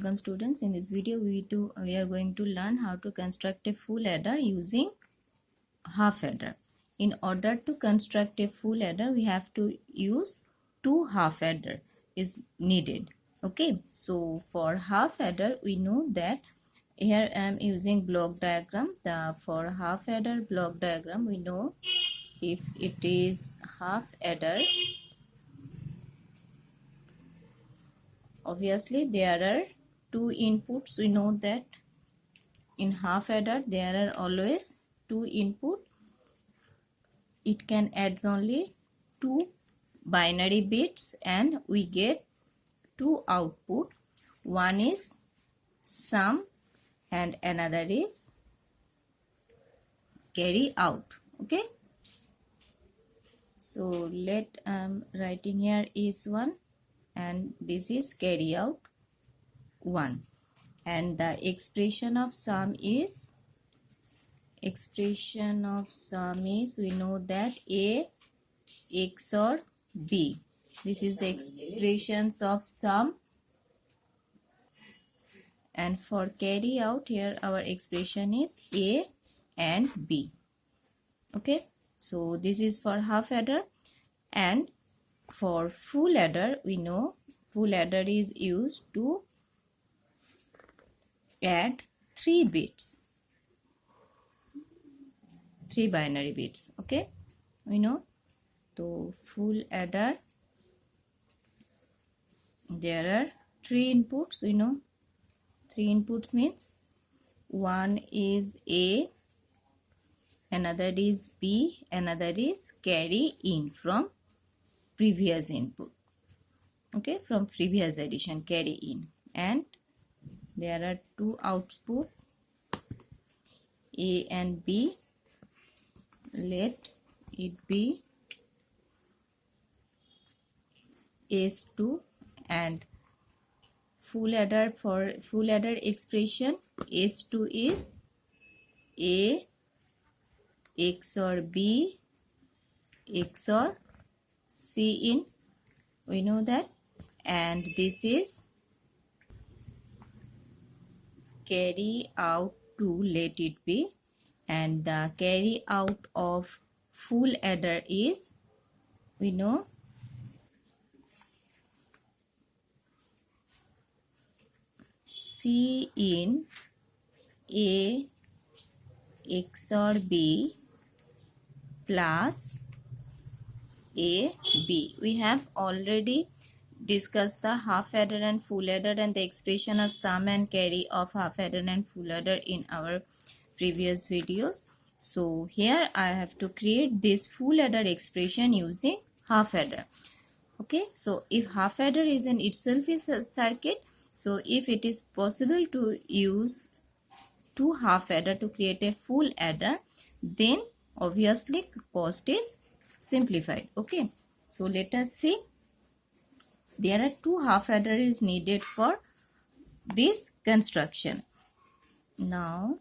Welcome students. In this video we are going to learn how to construct a full adder using half adder. In order to construct a full adder, we have to use two half adder is needed. Okay, so for half adder we know that here I am using block diagram. For half adder block diagram, we know if it is half adder, obviously there are two inputs. We know that in half adder there are always two input. It can adds only two binary bits and we get two output. One is sum and another is carry out. Okay, so let writing here is 1 and this is carry out 1, and the expression of sum is we know that A XOR B. This is the expressions of sum, and for carry out here our expression is A and B. Okay, so this is for half adder. And for full adder, we know full adder is used to add 3 bits, 3 binary bits. Okay, we know. So full adder, there are 3 inputs. We know 3 inputs means one is A, another is B, another is carry in from previous input. Okay, from previous addition carry in, and there are 2 output A and B. Let it be S2, and full adder, for full adder expression S2 is A XOR B XOR C in. We know that, and this is carry out 2, let it be, and the carry out of full adder is, we know, C in A XOR B plus A B. We have already discussed the half adder and full adder and the expression of sum and carry of half adder and full adder in our previous videos. So here I have to create this full adder expression using half adder. Okay, so if half adder is in itself is a circuit, so if it is possible to use two half adder to create a full adder, then obviously cost is simplified. Okay, so let us see. There are 2 half adder is needed for this construction. Now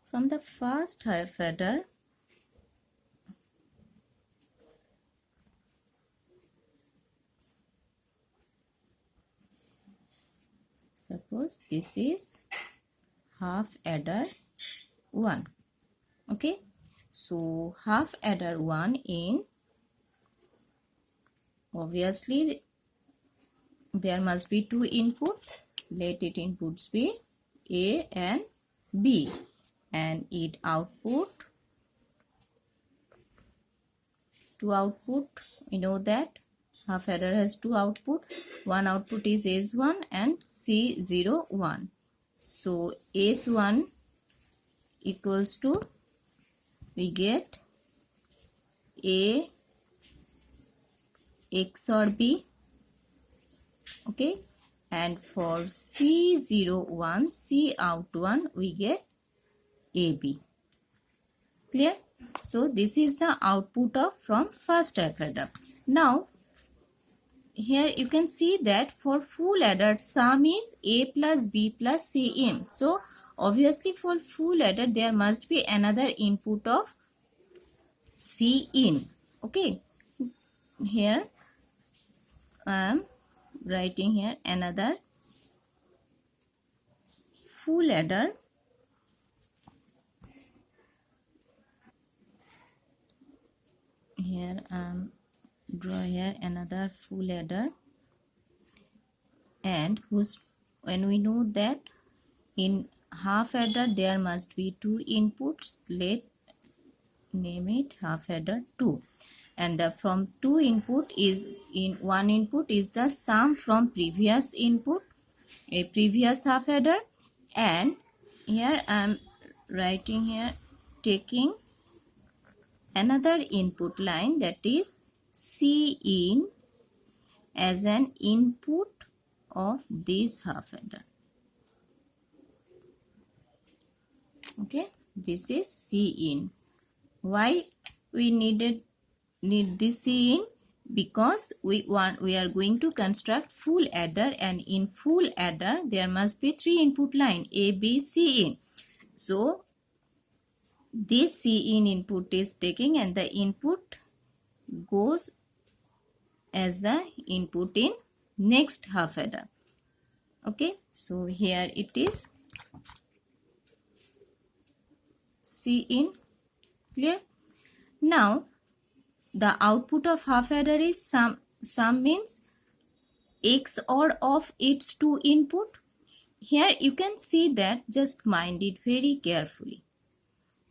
from the first half adder, suppose this is half adder 1. Okay, so half adder 1 in, obviously there must be 2 input. Let it inputs be A and B, and it output 2 output. We know that half adder has 2 output. One output is S1 and C01. So S1 equals to, we get A XOR B. Okay, and for C01, C out 1, we get AB. Clear? So this is the output of from first half adder. Now here you can see that for full adder sum is A plus B plus C in. So obviously for full adder there must be another input of C in. Okay, here I am writing here another full adder, here draw here another full adder, and when we know that in half adder there must be two inputs, let name it half adder 2, and the from two input is in one input is the sum from previous input, a previous half adder, and here I am writing here taking another input line, that is C in, as an input of this half adder. Okay, this is C in. Why we need this C in? Because we are going to construct full adder, and in full adder there must be three input line A, B, C in. So this C in input is taking, and the input goes as the input in next half adder. Okay, so here it is C in. Clear? Now the output of half adder is sum means XOR of its two input. Here you can see that, just mind it very carefully.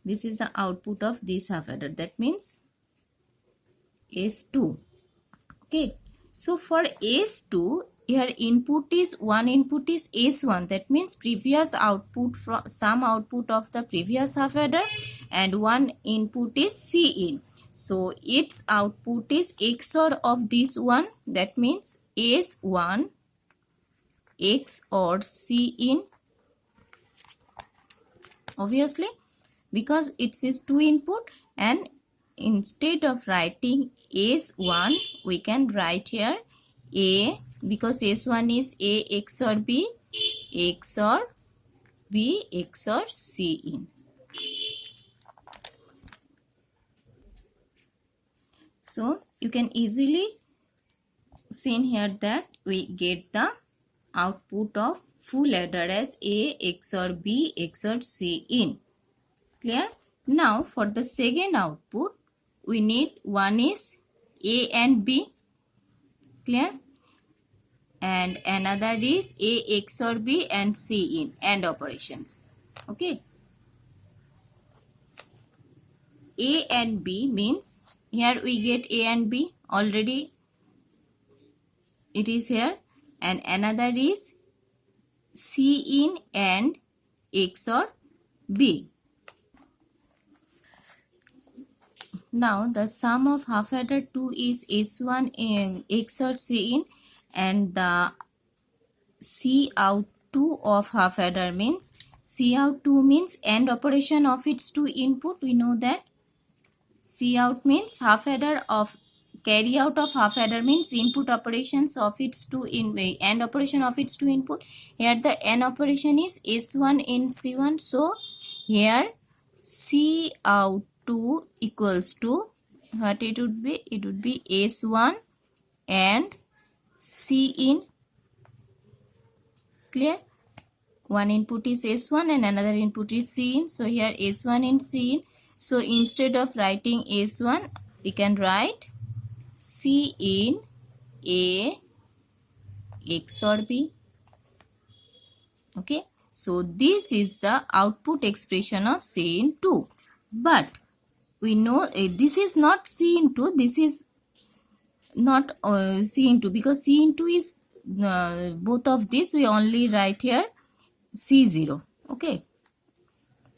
This is the output of this half adder, that means S2. Okay, so for S2 here one input is S1, that means previous output from some output of the previous half adder, and one input is C in. So its output is XOR of this one, that means S1 XOR C in, obviously, because it is two input, and instead of writing S1 we can write here A, because S1 is A XOR B XOR B XOR C in. So you can easily see in here that we get the output of full adder as A XOR B XOR C in. Clear? Now for the second output we need one is A and B. Clear? And another is A XOR B and C in, AND operations. Okay. A and B means here we get A and B already, it is here, and another is C in and XOR B. Now the sum of half adder 2 is S1 in XOR C in, and the C out 2 of half adder means C out 2 means AND operation of its two input. We know that C out means half adder of carry out of half adder means input operations of its two AND operation of its two input. Here the AND operation is S1 in C1. So here C out 2 equals to what it would be? It would be S1 and C in. Clear? One input is S1 and another input is C in. So here S1 and C in. So instead of writing S1, we can write C in A XOR B. Okay. So this is the output expression of C in 2. But we know this is not C in 2. This is not C in 2, because C in 2 is both of this we only write here C0. Okay.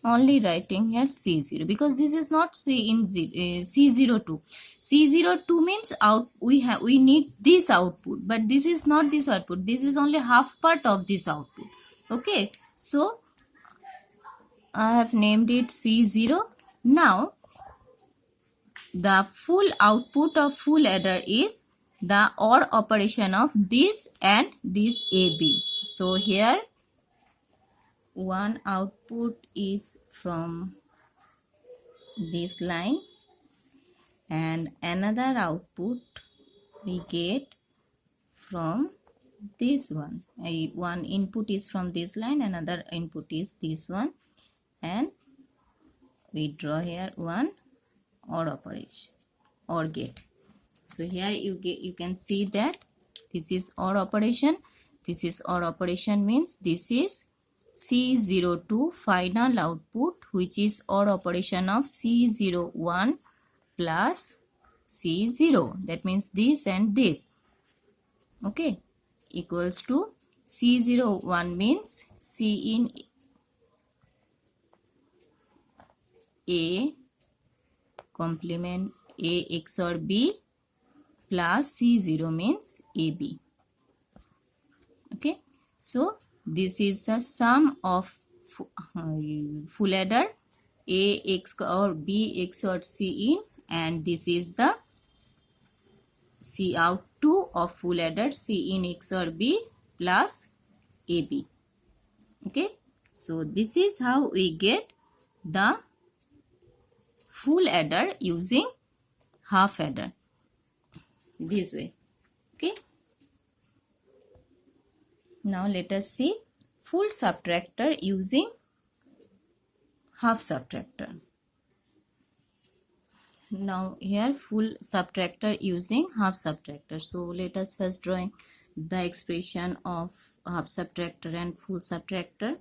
Only writing here C0 because this is not C in C02. C02 means we need this output, but this is not this output. This is only half part of this output. Okay, so I have named it C0. Now the full output of full adder is the OR operation of this and this AB. So here one output is from this line and another output we get from this one. One input is from this line, another input is this one, and we draw here one OR operation, OR gate. So here you can see that this is OR operation. This is OR operation means this is C02 final output, which is OR operation of C01 plus C0. That means this and this. Okay, equals to C01 means C in A complement A XOR B plus C0 means AB. Okay, so this is the sum of full adder A XOR B XOR C in, and this is the C out 2 of full adder C in XOR B plus AB. Okay, so this is how we get the full adder using half adder, this way. Okay, now let us see full subtractor using half subtractor. Now here full subtractor using half subtractor. So let us first drawing the expression of half subtractor and full subtractor.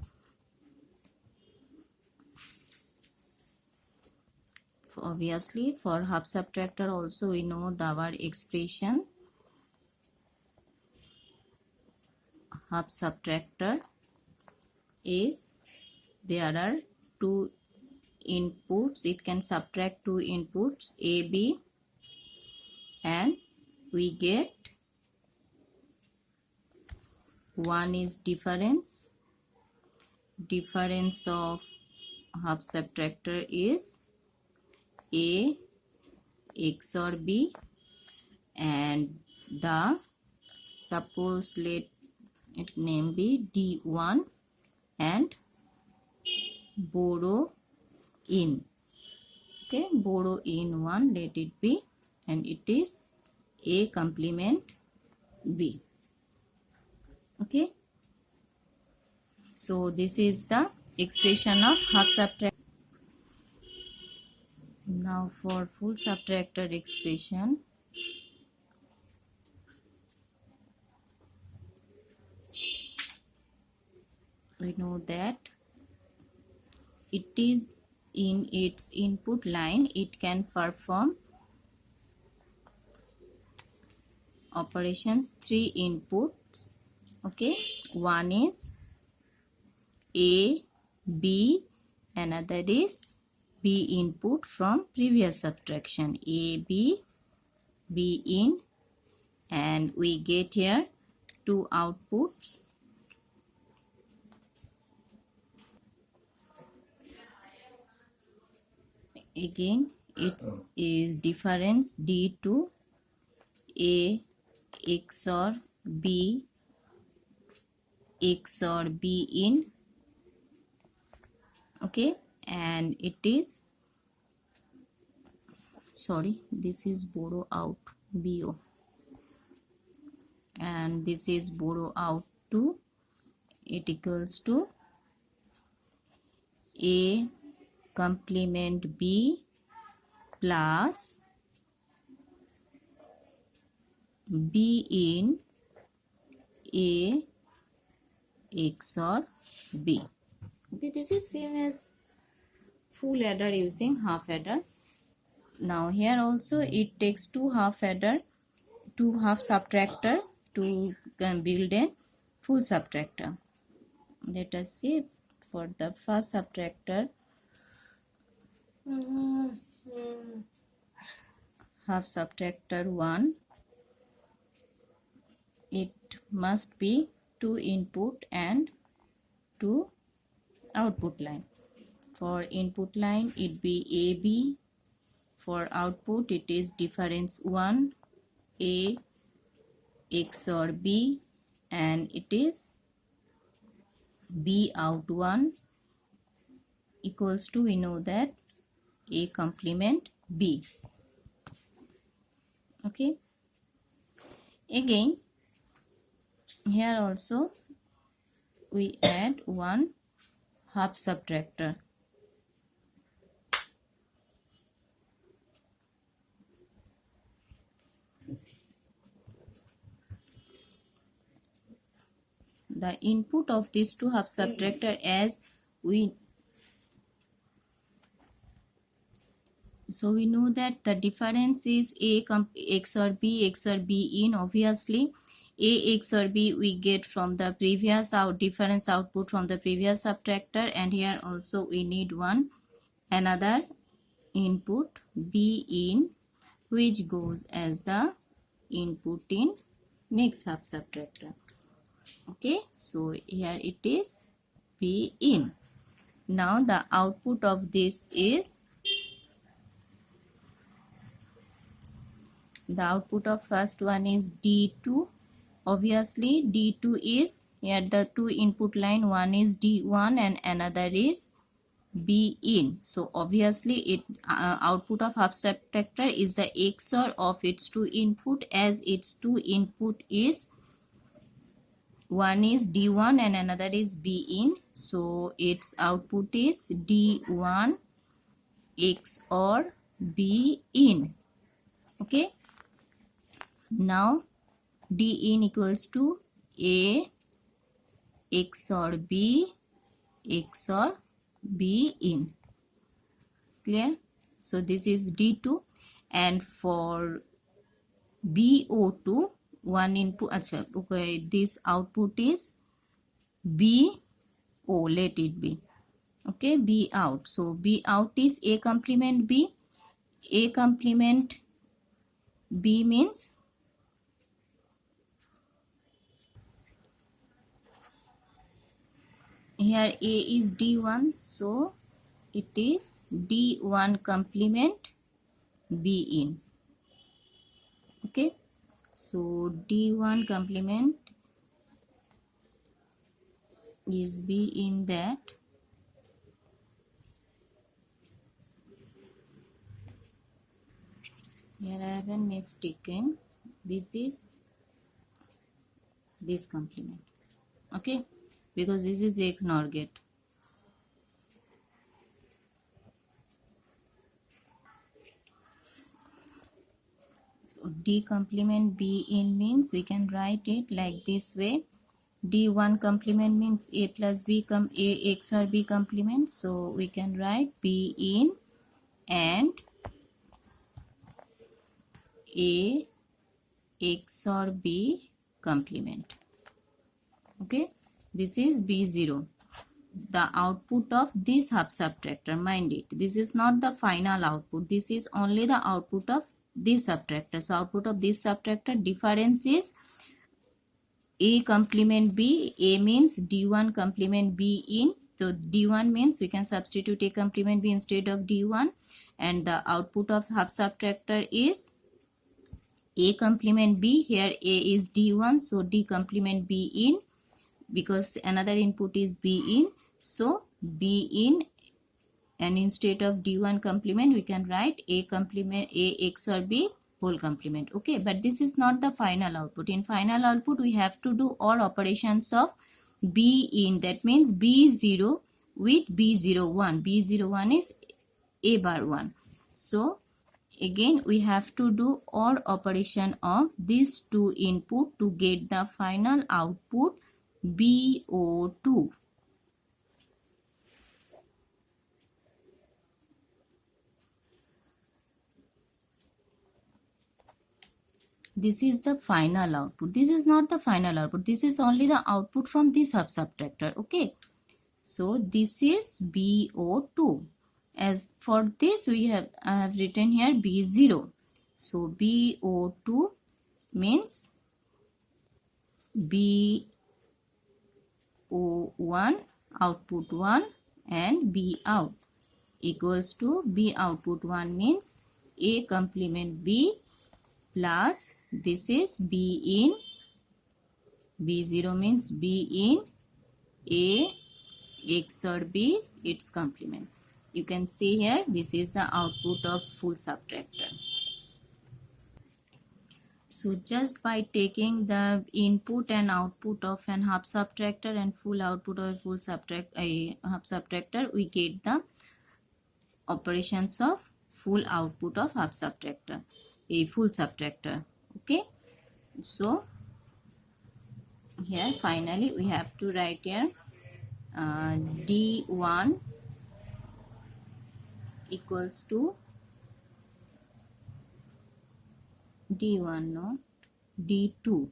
Obviously for half subtractor also we know our expression. Half subtractor is there are two inputs, it can subtract two inputs A, B, and we get one is difference of half subtractor is A XOR B, and the suppose let it name be D1 and borrow in. Okay, borrow in 1, let it be, and it is A complement B. Okay, so this is the expression of half subtractor. Now for full subtractor expression, we know that it is in its input line, it can perform operations 3 inputs. Okay, one is A, B, another is B input from previous subtraction, A, B, B in, and we get here two outputs. Again it is difference D2 A XOR B XOR B in. Okay, and it is, sorry, this is borrow out BO, and this is borrow out 2, it equals to A complement B plus B in A XOR B. Okay, this is same as full adder using half adder. Now here also it takes two half adder, two half subtractor to build a full subtractor. Let us see for the first subtractor. Half subtractor 1, it must be 2 input and 2 output line. For input line it be AB, for output it is difference 1 A XOR B, and it is B out 1 equals to, we know that A complement B. Okay, again Here also we add one half subtractor. The input of these two half subtractor, as we know that the difference is A XOR B XOR B in. Obviously A XOR B we get from the previous difference output from the previous subtractor, and here also we need another input B in, which goes as the input in next half subtractor. Okay, so here it is B in. Now the output of this is, the output of first one is D2. Obviously D2 is, here the two input line, one is D1 and another is B in. So obviously it output of half subtractor is the XOR of its two input, as its two input is, one is D1 and another is B in. So its output is D1 XOR B in. Okay, now D in equals to A XOR B XOR B in. Clear? So this is D2, and for BO2 one input, okay, this output is BO, let it be. Okay, B out. So B out is A complement B. A complement B means here A is D1, so it is D1 complement B in. Okay, so D1 complement is B in that. Here I have a mistaken. This is this complement. Okay, because this is X NOR gate. So D complement B in means we can write it like this way. D1 complement means A plus B A XOR B complement. So we can write B in and A XOR B complement. Okay, this is B0, the output of this half subtractor. Mind it, this is not the final output, this is only the output of this subtractor. So output of this subtractor, difference is A complement B. A means D1 complement B in. So D1 means we can substitute A complement B instead of D1, and the output of half subtractor is A complement B. Here A is D1, so D complement B in, because another input is B in. So B in, and instead of D1 complement we can write A complement A XOR B whole complement. Okay, but this is not the final output. In final output we have to do all operations of B in, that means B0 with B01. B01 is A bar 1. So again we have to do all operation of these two input to get the final output BO2. This is the final output. This is not the final output. This is only the output from this subtractor. Okay. So this is BO2. As for this I have written here B0. So BO2 means BO1 output 1 and B out equals to B output 1 means A complement B plus this is B in, B0 means B in A XOR B its complement. You can see here this is the output of full subtractor. So just by taking the input and output of an half subtractor and full output of a half subtractor, we get the operations of full output of half subtractor, a full subtractor. Okay, so here finally we have to write here D1 equals to D1 no D2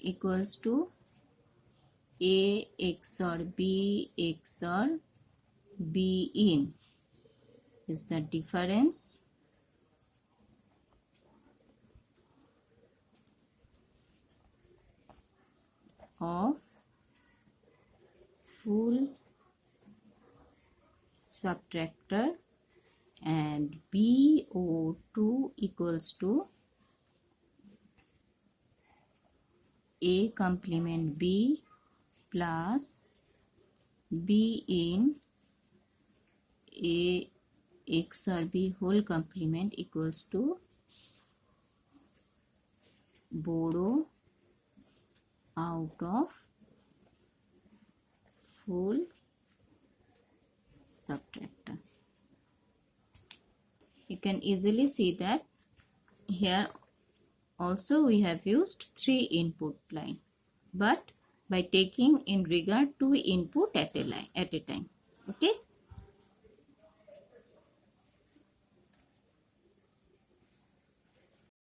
equals to A XOR B XOR B in is the difference of full subtractor, and BO2 equals to A complement B plus B in A XOR B whole complement equals to borrow out of full subtractor. You can easily see that here also we have used 3 input line, but by taking in regard 2 input at a time. Okay.